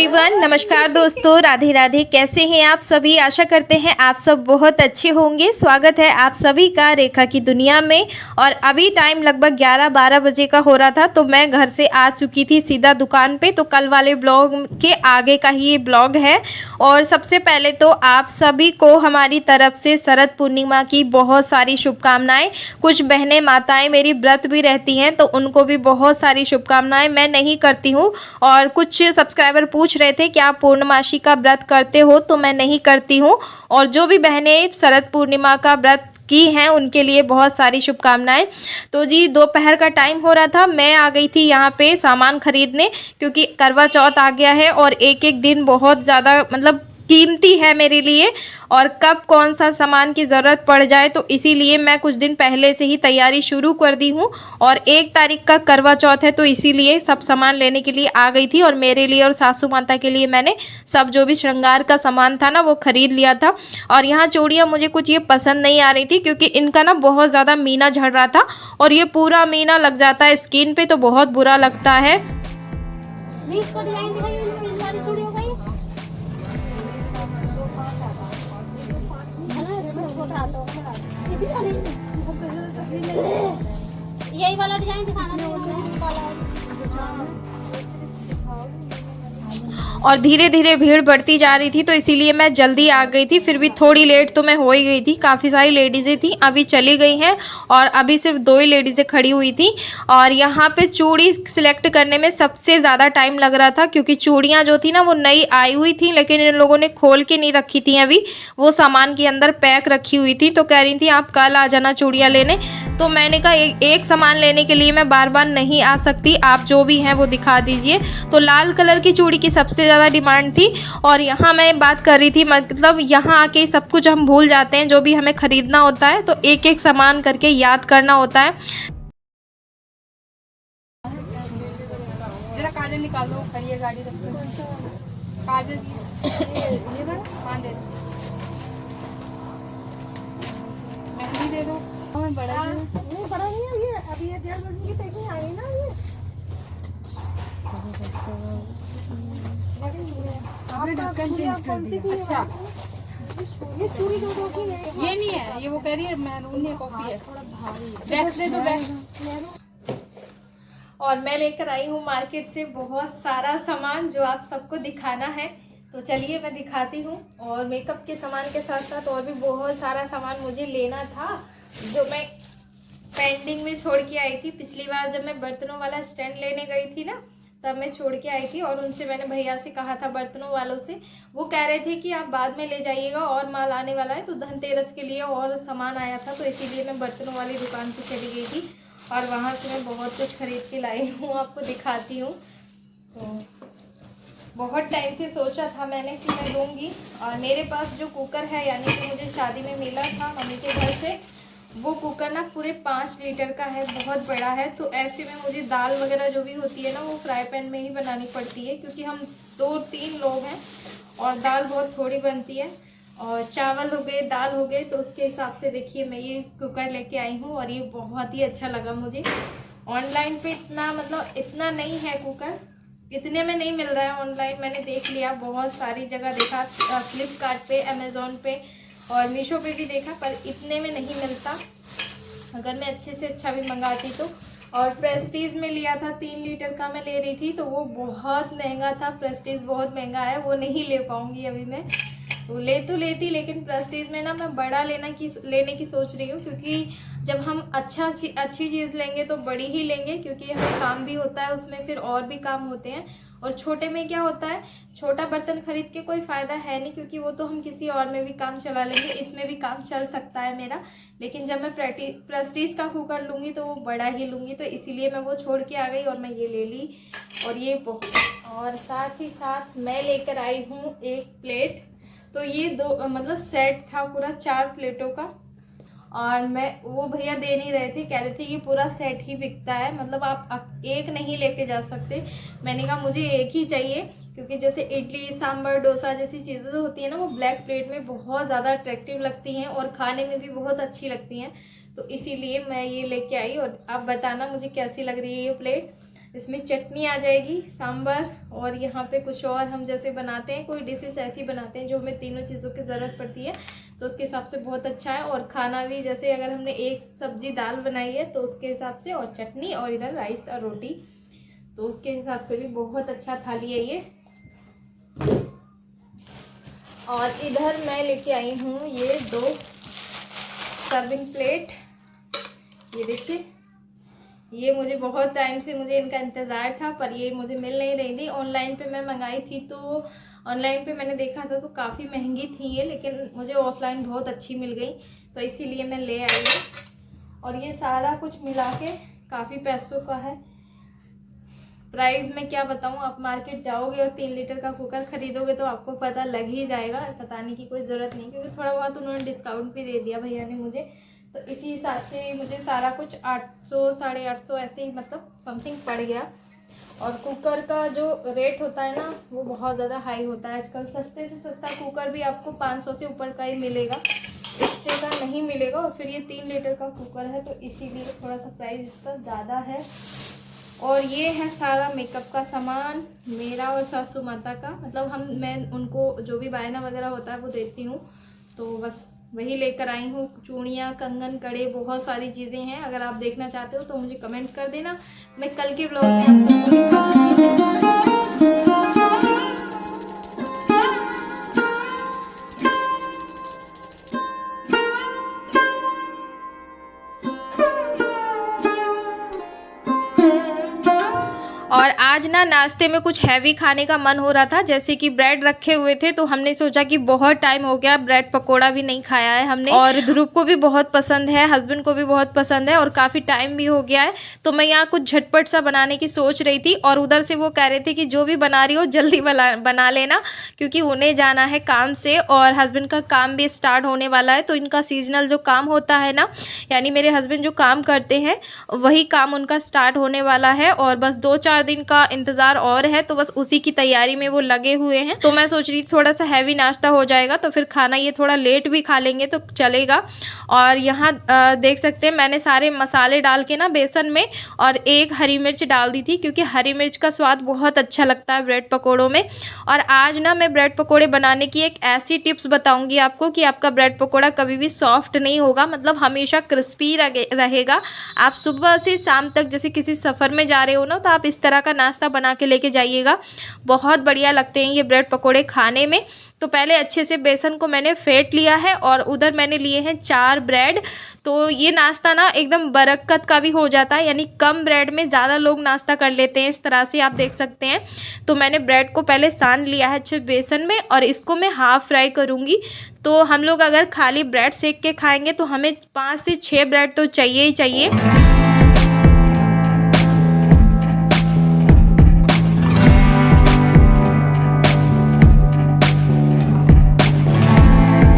Everyone, नमस्कार दोस्तों, राधे राधे। कैसे हैं आप सभी? आशा करते हैं आप सब बहुत अच्छे होंगे। स्वागत है आप सभी का रेखा की दुनिया में। और अभी टाइम लगभग 11-12 बजे का हो रहा था, तो मैं घर से आ चुकी थी सीधा दुकान पे। तो कल वाले ब्लॉग के आगे का ही ये ब्लॉग है। और सबसे पहले तो आप सभी को हमारी तरफ से शरद पूर्णिमा की बहुत सारी शुभकामनाएं। कुछ बहनें माताएं मेरी व्रत भी रहती हैं, तो उनको भी बहुत सारी शुभकामनाएं। मैं नहीं करती हूँ, और कुछ सब्सक्राइबर पूछ रहे थे कि आप पूर्णमासी का व्रत करते हो, तो मैं नहीं करती हूँ। और जो भी बहनें शरद पूर्णिमा का व्रत की हैं उनके लिए बहुत सारी शुभकामनाएं। तो जी, दोपहर का टाइम हो रहा था, मैं आ गई थी यहाँ पे सामान खरीदने, क्योंकि करवा चौथ आ गया है और एक एक दिन बहुत ज़्यादा कीमती है मेरे लिए। और कब कौन सा सामान की ज़रूरत पड़ जाए, तो इसीलिए मैं कुछ दिन पहले से ही तैयारी शुरू कर दी हूँ। और 1 तारीख का करवा चौथ है, तो इसीलिए सब सामान लेने के लिए आ गई थी। और मेरे लिए और सासू माता के लिए मैंने सब जो भी श्रृंगार का सामान था ना, वो खरीद लिया था। और यहाँ चूड़ियाँ मुझे कुछ ये पसंद नहीं आ रही थी, क्योंकि इनका ना बहुत ज़्यादा मीना झड़ रहा था, और ये पूरा मीना लग जाता है स्किन पे, तो बहुत बुरा लगता है। इसको डिजाइन दिखाइए, इस वाली चूड़ी हो गई। यही वाला डिजाइन दिखाना और धीरे धीरे भीड़ बढ़ती जा रही थी, तो इसीलिए मैं जल्दी आ गई थी। फिर भी थोड़ी लेट तो मैं हो ही गई थी। काफ़ी सारी लेडीज़ें थी, अभी चली गई हैं, और अभी सिर्फ 2 ही लेडीज़ें खड़ी हुई थी। और यहाँ पे चूड़ी सिलेक्ट करने में सबसे ज़्यादा टाइम लग रहा था, क्योंकि चूड़ियाँ जो थी ना वो नई आई हुई थी, लेकिन इन लोगों ने खोल के नहीं रखी थी अभी, वो सामान के अंदर पैक रखी हुई थी। तो कह रही थी आप कल आ जाना चूड़ियाँ लेने। तो मैंने कहा एक सामान लेने के लिए मैं बार बार नहीं आ सकती, आप जो भी हैं वो दिखा दीजिए। तो लाल कलर की चूड़ी की सबसे ज़्यादा डिमांड थी। और यहाँ मैं बात कर रही थी, यहाँ आके सब कुछ हम भूल जाते हैं, जो भी हमें ख़रीदना होता है तो एक एक सामान करके याद करना होता है। जरा काजल निकालो, खड़ी है गाड़ी रख काजल ये हाँ दे दो, मेहंदी दे दो। मैं बड़ा नहीं, बड़ा नहीं है ये। अभी ये 1:30 बजे की पैकिंग आई ना ये। ढक्कन चेंज कर दिया। अच्छा, ये चूड़ी दो की है। ये नहीं है, ये वो कह रही है मैरून है, कॉफी है। थोड़ा भारी है। बैग्स दे दो, बैग्स। और मैं लेकर आई हूँ मार्केट से बहुत सारा सामान, जो आप सबको दिखाना है। तो चलिए मैं दिखाती हूँ। और मेकअप के सामान के साथ साथ और भी बहुत सारा सामान मुझे लेना था, जो मैं पेंडिंग में छोड़ के आई थी। पिछली बार जब मैं बर्तनों वाला स्टैंड लेने गई थी ना, तब मैं छोड़ के आई थी। और उनसे मैंने भैया से कहा था, बर्तनों वालों से, वो कह रहे थे कि आप बाद में ले जाइएगा, और माल आने वाला है। तो धनतेरस के लिए और सामान आया था, तो इसीलिए मैं बर्तनों वाली दुकान पर चली गई थी। और वहाँ से मैं बहुत कुछ खरीद के लाई हूँ, आपको दिखाती हूँ। तो बहुत टाइम से सोचा था मैंने कि मैं लूँगी। और मेरे पास जो कुकर है, यानी कि मुझे शादी में मिला था मम्मी के घर से, वो कुकर ना पूरे 5 लीटर का है, बहुत बड़ा है। तो ऐसे में मुझे दाल वगैरह जो भी होती है ना, वो फ्राई पैन में ही बनानी पड़ती है, क्योंकि हम 2-3 लोग हैं और दाल बहुत थोड़ी बनती है। और चावल हो गए, दाल हो गए, तो उसके हिसाब से देखिए मैं ये कुकर लेके आई हूँ। और ये बहुत ही अच्छा लगा मुझे। ऑनलाइन पे इतना नहीं है कुकर, इतने में नहीं मिल रहा है ऑनलाइन। मैंने देख लिया, बहुत सारी जगह देखा, फ्लिपकार्ट पे, अमेज़ोन पे और मीशो पे भी देखा, पर इतने में नहीं मिलता। अगर मैं अच्छे से अच्छा भी मंगाती तो। और प्रेस्टीज में लिया था, 3 लीटर का मैं ले रही थी, तो वो बहुत महंगा था। प्रेस्टीज बहुत महंगा है, वो नहीं ले पाऊँगी अभी मैं। तो लेती, लेकिन प्रेस्टीज में ना मैं बड़ा लेने की सोच रही हूँ, क्योंकि जब हम अच्छी चीज़ लेंगे तो बड़ी ही लेंगे, क्योंकि हमें काम भी होता है उसमें, फिर और भी काम होते हैं। और छोटे में क्या होता है, छोटा बर्तन खरीद के कोई फ़ायदा है नहीं, क्योंकि वो तो हम किसी और में भी काम चला लेंगे, इसमें भी काम चल सकता है मेरा। लेकिन जब मैं प्रेस्टीज का कुकर लूँगी तो वो बड़ा ही लूँगी, तो इसीलिए मैं वो छोड़ के आ गई और मैं ये ले ली। और ये और साथ ही साथ मैं लेकर आई हूँ एक प्लेट। तो ये सेट था पूरा 4 प्लेटों का। और वो भैया दे नहीं रहे थे, कह रहे थे ये पूरा सेट ही बिकता है, आप एक नहीं लेके जा सकते। मैंने कहा मुझे एक ही चाहिए, क्योंकि जैसे इडली सांभर डोसा जैसी चीज़ें जो होती हैं ना, वो ब्लैक प्लेट में बहुत ज़्यादा अट्रैक्टिव लगती हैं और खाने में भी बहुत अच्छी लगती हैं। तो इसीलिए मैं ये लेके आई। और आप बताना मुझे कैसी लग रही है ये प्लेट। इसमें चटनी आ जाएगी, सांभर, और यहाँ पे कुछ और हम जैसे बनाते हैं, कोई डिशेस ऐसी बनाते हैं जो हमें तीनों चीज़ों की ज़रूरत पड़ती है, तो उसके हिसाब से बहुत अच्छा है। और खाना भी जैसे अगर हमने एक सब्जी दाल बनाई है तो उसके हिसाब से, और चटनी, और इधर राइस और रोटी, तो उसके हिसाब से भी बहुत अच्छा थाली है ये। और इधर मैं लेके आई हूँ ये 2 सर्विंग प्लेट। ये देखिए, ये मुझे बहुत टाइम से मुझे इनका इंतज़ार था, पर ये मुझे मिल नहीं रही थी। ऑनलाइन पे मैं मंगाई थी, तो ऑनलाइन पे मैंने देखा था तो काफ़ी महंगी थी ये, लेकिन मुझे ऑफलाइन बहुत अच्छी मिल गई, तो इसीलिए मैं ले आई हूँ। और ये सारा कुछ मिला के काफ़ी पैसों का है। प्राइस मैं क्या बताऊँ, आप मार्केट जाओगे और 3 लीटर का कुकर खरीदोगे तो आपको पता लग ही जाएगा, बताने की कोई ज़रूरत नहीं, क्योंकि थोड़ा बहुत उन्होंने डिस्काउंट भी दे दिया भैया ने मुझे। तो इसी हिसाब से मुझे सारा कुछ 800 850 ऐसे ही मतलब समथिंग पड़ गया। और कुकर का जो रेट होता है ना वो बहुत ज़्यादा हाई होता है आजकल। सस्ते से सस्ता कुकर भी आपको 500 से ऊपर का ही मिलेगा, इससे का नहीं मिलेगा। और फिर ये 3 लीटर का कुकर है, तो इसीलिए थोड़ा सा प्राइस इसका ज़्यादा है। और ये है सारा मेकअप का सामान मेरा और सासू माता का, मतलब मैं उनको जो भी बायना वगैरह होता है वो देती हूँ, तो बस वही लेकर आई हूँ। चूड़ियाँ, कंगन, कड़े, बहुत सारी चीज़ें हैं। अगर आप देखना चाहते हो तो मुझे कमेंट कर देना, मैं कल के व्लॉग में आप सबको दिखा दूँगी। और आज ना नाश्ते में कुछ हैवी खाने का मन हो रहा था, जैसे कि ब्रेड रखे हुए थे, तो हमने सोचा कि बहुत टाइम हो गया ब्रेड पकोड़ा भी नहीं खाया है हमने, और ध्रुव को भी बहुत पसंद है, हस्बैंड को भी बहुत पसंद है, और काफ़ी टाइम भी हो गया है। तो मैं यहाँ कुछ झटपट सा बनाने की सोच रही थी, और उधर से वो कह रहे थे कि जो भी बना रही हो जल्दी बना लेना, क्योंकि उन्हें जाना है काम से, और हस्बैंड का काम भी स्टार्ट होने वाला है। तो इनका सीजनल जो काम होता है ना, यानी मेरे हस्बैंड जो काम करते हैं वही काम उनका स्टार्ट होने वाला है, और बस 2-4 दिन का इंतज़ार और है, तो बस उसी की तैयारी में वो लगे हुए हैं। तो मैं सोच रही थी थोड़ा सा हैवी नाश्ता हो जाएगा, तो फिर खाना ये थोड़ा लेट भी खा लेंगे तो चलेगा। और यहाँ देख सकते हैं मैंने सारे मसाले डाल के ना बेसन में, और 1 हरी मिर्च डाल दी थी, क्योंकि हरी मिर्च का स्वाद बहुत अच्छा लगता है ब्रेड पकौड़ों में। और आज ना मैं ब्रेड पकौड़े बनाने की एक ऐसी टिप्स बताऊँगी आपको कि आपका ब्रेड पकौड़ा कभी भी सॉफ्ट नहीं होगा, मतलब हमेशा क्रिस्पी रहेगा। आप सुबह से शाम तक जैसे किसी सफ़र में जा रहे हो ना, तो आप इस तरह का नाश्ता बना के लेके जाइएगा, बहुत बढ़िया लगते हैं ये ब्रेड पकोड़े खाने में। तो पहले अच्छे से बेसन को मैंने फेंट लिया है, और उधर मैंने लिए हैं 4 ब्रेड। तो ये नाश्ता ना एकदम बरकत का भी हो जाता है, यानी कम ब्रेड में ज़्यादा लोग नाश्ता कर लेते हैं, इस तरह से आप देख सकते हैं। तो मैंने ब्रेड को पहले सान लिया है अच्छे बेसन में, और इसको मैं हाफ़ फ्राई करूँगी। तो हम लोग अगर खाली ब्रेड सेक के खाएँगे तो हमें 5 से 6 ब्रेड तो चाहिए ही चाहिए।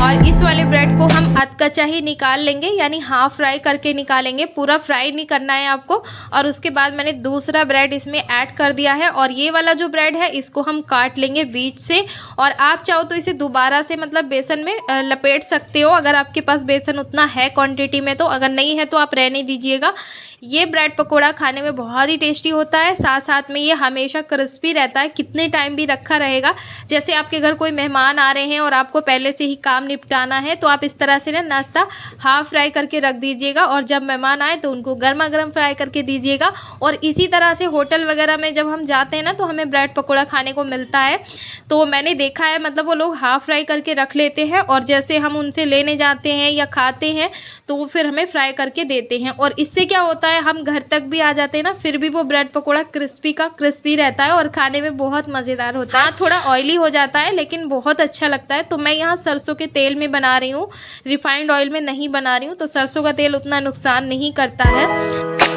और इस वाले ब्रेड को हम अधकच्चा ही निकाल लेंगे, यानी हाफ फ्राई करके निकालेंगे, पूरा फ्राई नहीं करना है आपको। और उसके बाद मैंने दूसरा ब्रेड इसमें ऐड कर दिया है, और ये वाला जो ब्रेड है इसको हम काट लेंगे बीच से। और आप चाहो तो इसे दोबारा से मतलब बेसन में लपेट सकते हो, अगर आपके पास बेसन उतना है क्वांटिटी में, तो अगर नहीं है तो आप रहने दीजिएगा। ये ब्रेड पकोड़ा खाने में बहुत ही टेस्टी होता है, साथ साथ में ये हमेशा क्रिस्पी रहता है, कितने टाइम भी रखा रहेगा। जैसे आपके घर कोई मेहमान आ रहे हैं और आपको पहले से ही काम निपटाना है, तो आप इस तरह से ना नाश्ता हाफ फ्राई करके रख दीजिएगा, और जब मेहमान आए तो उनको गर्मा गर्म फ्राई करके दीजिएगा। और इसी तरह से होटल वगैरह में जब हम जाते हैं ना, तो हमें ब्रेड पकोड़ा खाने को मिलता है, तो मैंने देखा है मतलब वो लोग हाफ फ्राई करके रख लेते हैं, और जैसे हम उनसे लेने जाते हैं या खाते हैं तो वो फिर हमें फ्राई करके देते हैं। और इससे क्या होता है, हम घर तक भी आ जाते हैं ना, फिर भी वो ब्रेड पकोड़ा क्रिस्पी का क्रिस्पी रहता है, और खाने में बहुत मज़ेदार होता है। हाँ, थोड़ा ऑयली हो जाता है लेकिन बहुत अच्छा लगता है। तो मैं यहाँ सरसों के तेल में बना रही हूँ, रिफाइंड ऑयल में नहीं बना रही हूँ। तो सरसों का तेल उतना नुकसान नहीं करता है।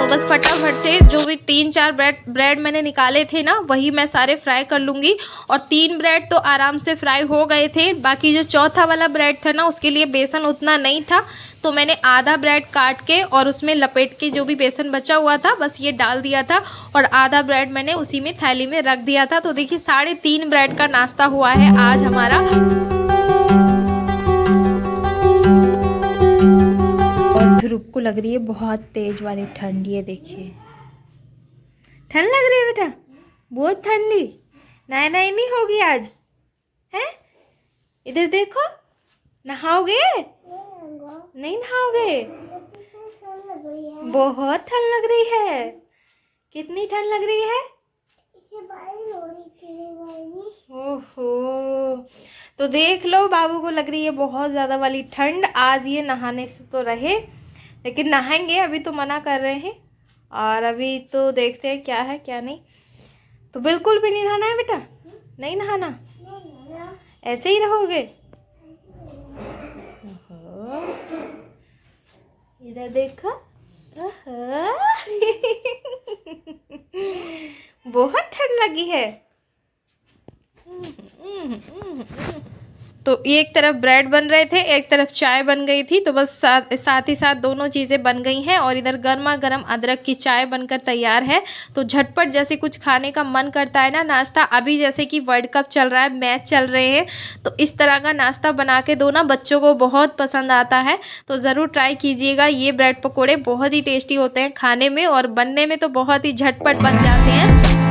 बस फटाफट से जो भी 3-4 ब्रेड मैंने निकाले थे ना, वही मैं सारे फ्राई कर लूँगी। और 3 ब्रेड तो आराम से फ्राई हो गए थे, बाकी जो चौथा वाला ब्रेड था ना, उसके लिए बेसन उतना नहीं था, तो मैंने आधा ब्रेड काट के और उसमें लपेट के जो भी बेसन बचा हुआ था बस ये डाल दिया था और आधा ब्रेड मैंने उसी में थैली में रख दिया था। तो देखिए 3.5 ब्रेड का नाश्ता हुआ है आज हमारा। और ध्रुव को लग रही है बहुत तेज वाली ठंड, ये देखिए ठंड लग रही है बेटा, बहुत ठंडी। नहीं होगी आज है, इधर देखो, नहाओगे? नहीं नहाओगे? बहुत ठंड लग रही है। कितनी ठंड लग रही है? ओहो, तो देख लो बाबू को लग रही है बहुत ज़्यादा वाली ठंड। आज ये नहाने से तो रहे, लेकिन नहाएंगे, अभी तो मना कर रहे हैं और अभी तो देखते हैं क्या है क्या नहीं। तो बिल्कुल भी नहीं नहाना है बेटा, नहीं नहाना, ऐसे ही रहोगे? इधर देखो, बहुत ठंड लगी है। तो एक तरफ ब्रेड बन रहे थे, एक तरफ चाय बन गई थी, तो बस साथ ही साथ दोनों चीज़ें बन गई हैं और इधर गर्मा गर्म अदरक की चाय बनकर तैयार है। तो झटपट जैसे कुछ खाने का मन करता है ना नाश्ता, अभी जैसे कि वर्ल्ड कप चल रहा है, मैच चल रहे हैं, तो इस तरह का नाश्ता बना के दो ना, बच्चों को बहुत पसंद आता है। तो ज़रूर ट्राई कीजिएगा। ये ब्रेड पकौड़े बहुत ही टेस्टी होते हैं खाने में और बनने में तो बहुत ही झटपट बन जाते हैं।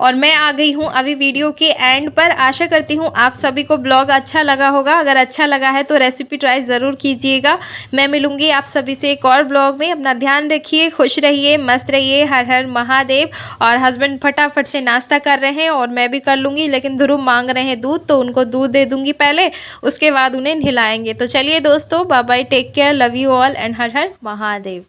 और मैं आ गई हूँ अभी वीडियो के एंड पर। आशा करती हूँ आप सभी को ब्लॉग अच्छा लगा होगा। अगर अच्छा लगा है तो रेसिपी ट्राई ज़रूर कीजिएगा। मैं मिलूँगी आप सभी से एक और ब्लॉग में। अपना ध्यान रखिए, खुश रहिए, मस्त रहिए। हर हर महादेव। और हस्बैंड फटाफट से नाश्ता कर रहे हैं और मैं भी कर लूँगी, लेकिन ध्रुव मांग रहे हैं दूध, तो उनको दूध दे दूँगी पहले, उसके बाद उन्हें नहलाएंगे। तो चलिए दोस्तों, bye bye, take care, love you all and हर हर महादेव।